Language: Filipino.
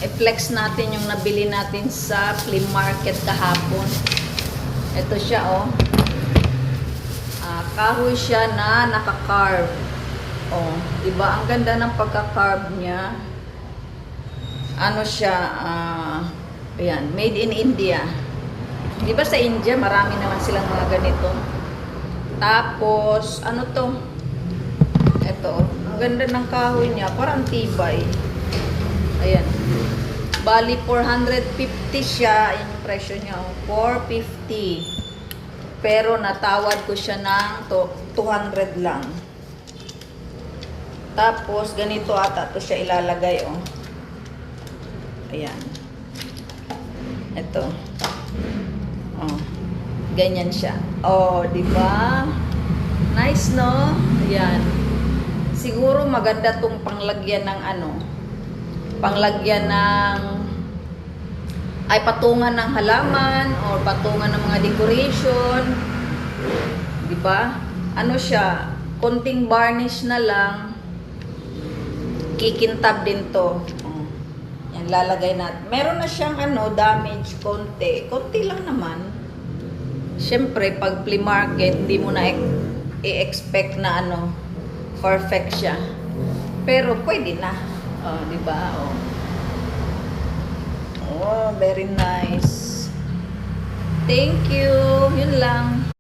i-flex natin yung nabili natin sa flea market kahapon. Ito siya, oh. Kahoy siya na naka-carve. Oh, diba? Ang ganda ng pagka-carve niya. Ano siya, ayan, made in India. Diba sa India, marami naman silang mga ganito. Tapos, ano to? Ito, ang ganda ng kahoy niya, parang tibay. Ayan. Bali, 450 siya. Ayan yung presyo niya, oh. 450. Pero natawad ko siya ng 200 lang. Tapos, ganito ata to siya ilalagay, oh. Ayan. Ito. Oh. Ganyan siya. Oh, di ba? Nice, no? Ayan. Siguro maganda tong panglagyan ng ano. Panglagyan ng patungan ng halaman or patungan ng mga decoration. Di ba? Ano siya? Konting varnish na lang. Kikintab din to. Yan, lalagay natin. Meron na siyang damage konti. Konti lang naman. Siyempre, pag flea market, hindi mo na i-expect na perfect siya. Pero pwede na. Oh, di ba? Oh. Oh, very nice. Thank you. Yun lang.